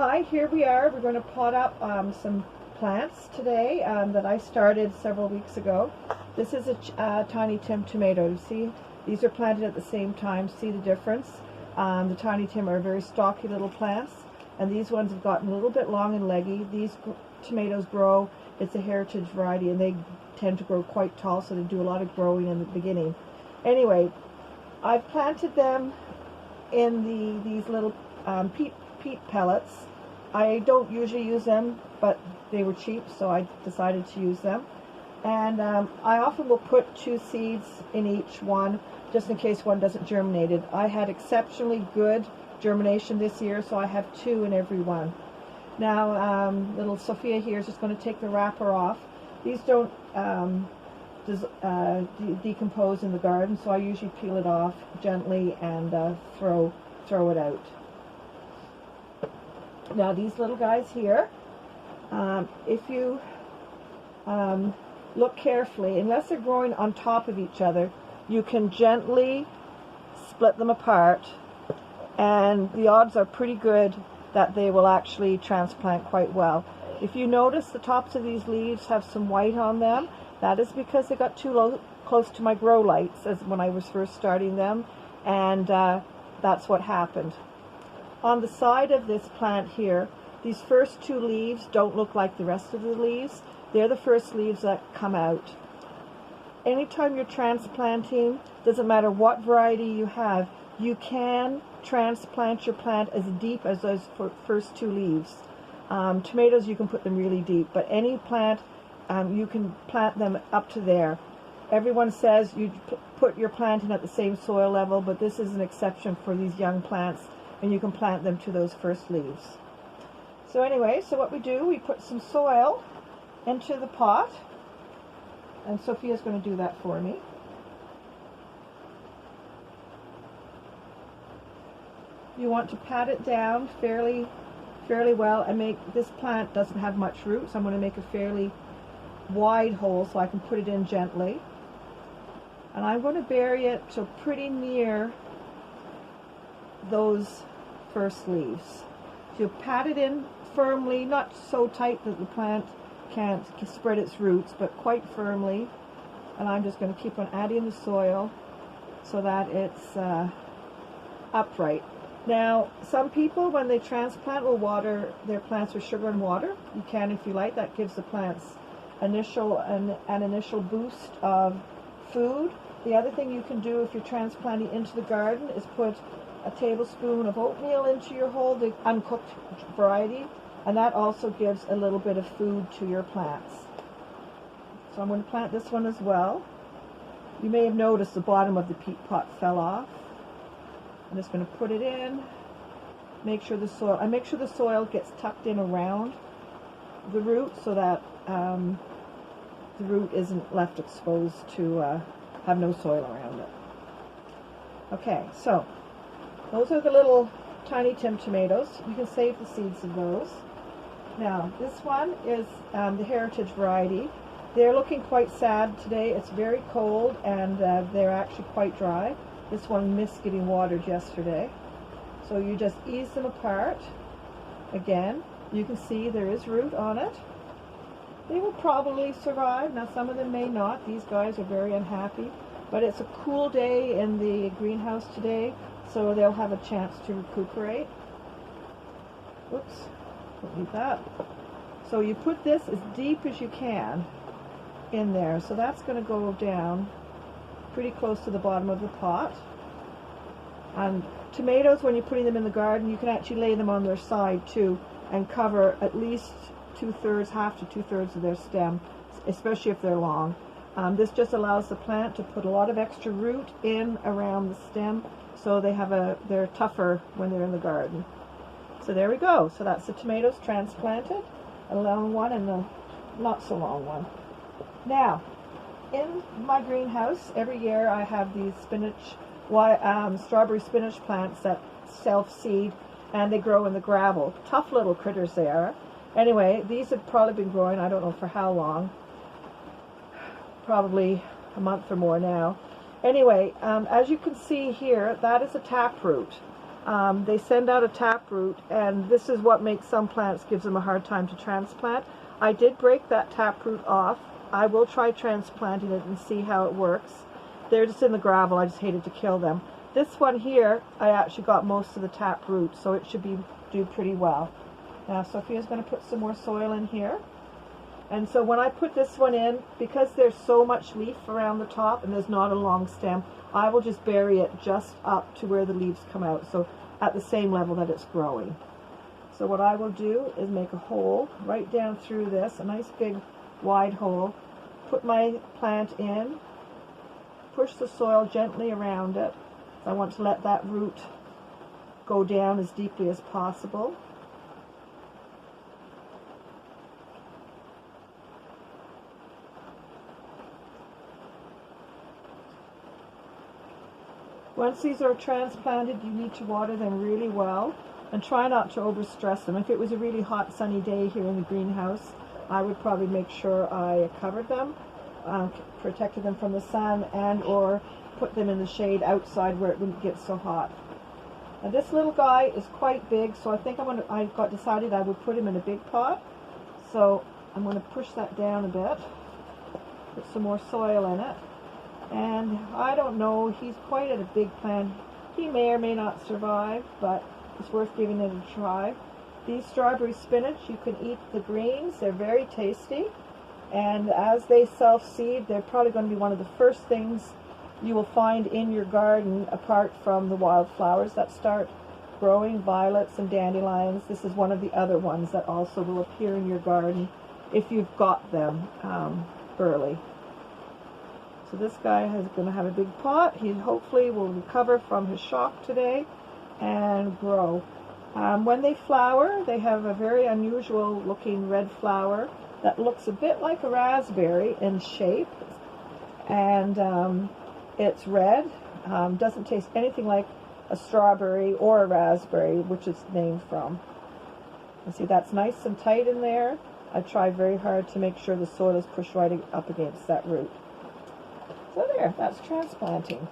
Hi, here we are. We're going to pot up some plants today that I started several weeks ago. This is a Tiny Tim tomato. You see, these are planted at the same time. See the difference? The Tiny Tim are very stocky little plants, and these ones have gotten a little bit long and leggy. These tomatoes grow, it's a heritage variety, and they tend to grow quite tall, so they do a lot of growing in the beginning. Anyway, I've planted them in these little peat pellets. I don't usually use them, but they were cheap, so I decided to use them. And I often will put 2 seeds in each one, just in case one doesn't germinate. I had exceptionally good germination this year, so I have 2 in every one. Now, little Sophia here is just going to take the wrapper off. These don't decompose in the garden, so I usually peel it off gently and throw it out. Now these little guys here, if you look carefully, unless they're growing on top of each other, you can gently split them apart, and the odds are pretty good that they will actually transplant quite well. If you notice, the tops of these leaves have some white on them. That is because they got too close to my grow lights as when I was first starting them, and that's what happened. On the side of this plant here, these first 2 leaves don't look like the rest of the leaves. They're the first leaves that come out. Anytime you're transplanting, doesn't matter what variety you have, you can transplant your plant as deep as those first 2 leaves. Tomatoes, you can put them really deep, but any plant, you can plant them up to there. Everyone says you put your plant in at the same soil level, but this is an exception for these young plants, and you can plant them to those first leaves. So anyway, so what we do, we put some soil into the pot, and Sophia's going to do that for me. You want to pat it down fairly well, and this plant doesn't have much root, so I'm going to make a fairly wide hole so I can put it in gently. And I'm going to bury it till pretty near those first leaves. So you pat it in firmly, not so tight that the plant can't spread its roots, but quite firmly. And I'm just going to keep on adding the soil so that it's upright. Now, some people, when they transplant, will water their plants with sugar and water. You can if you like. That gives the plants an initial boost of food. The other thing you can do if you're transplanting into the garden is put a tablespoon of oatmeal into your hole, the uncooked variety, and that also gives a little bit of food to your plants. So I'm going to plant this one as well. You may have noticed the bottom of the peat pot fell off. I'm just going to put it in. Make sure the soil gets tucked in around the root so that the root isn't left exposed to have no soil around it. Okay, so those are the little Tiny Tim tomatoes. You can save the seeds of those. Now, this one is the heritage variety. They're looking quite sad today. It's very cold, and they're actually quite dry. This one missed getting watered yesterday. So you just ease them apart. Again, you can see there is root on it. They will probably survive. Now, some of them may not. These guys are very unhappy. But it's a cool day in the greenhouse today, so they'll have a chance to recuperate. Oops, don't need that. So you put this as deep as you can in there. So that's going to go down pretty close to the bottom of the pot. And tomatoes, when you're putting them in the garden, you can actually lay them on their side too and cover at least 2/3, half to 2/3 of their stem, especially if they're long. This just allows the plant to put a lot of extra root in around the stem, so they're tougher when they're in the garden. So there we go. So that's the tomatoes transplanted, a long one and a not so long one. Now, in my greenhouse, every year I have these strawberry spinach plants that self-seed, and they grow in the gravel. Tough little critters they are. Anyway, these have probably been growing, I don't know for how long, probably a month or more now. Anyway, as you can see here, that is a taproot. they send out a taproot, and this is what makes some plants, gives them a hard time to transplant. I did break that taproot off. I will try transplanting it and see how it works. They're just in the gravel. I just hated to kill them. This one here, I actually got most of the taproot, so it should do pretty well. Now Sophia's going to put some more soil in here. And so when I put this one in, because there's so much leaf around the top and there's not a long stem, I will just bury it just up to where the leaves come out, so at the same level that it's growing. So what I will do is make a hole right down through this, a nice big wide hole, put my plant in, push the soil gently around it. I want to let that root go down as deeply as possible. Once these are transplanted, you need to water them really well and try not to overstress them. If it was a really hot sunny day here in the greenhouse, I would probably make sure I covered them, protected them from the sun, and or put them in the shade outside where it wouldn't get so hot. Now this little guy is quite big, so I think I got decided I would put him in a big pot. So I'm going to push that down a bit, put some more soil in it. And I don't know, he's quite a big plant. He may or may not survive, but it's worth giving it a try. These strawberry spinach, you can eat the greens. They're very tasty. And as they self-seed, they're probably going to be one of the first things you will find in your garden, apart from the wildflowers that start growing, violets and dandelions. This is one of the other ones that also will appear in your garden if you've got them early. So this guy is going to have a big pot. He hopefully will recover from his shock today and grow. When they flower, they have a very unusual looking red flower that looks a bit like a raspberry in shape. And it's red. Doesn't taste anything like a strawberry or a raspberry, which it's named from. You see, that's nice and tight in there. I try very hard to make sure the soil is pushed right up against that root. So there, that's transplanting.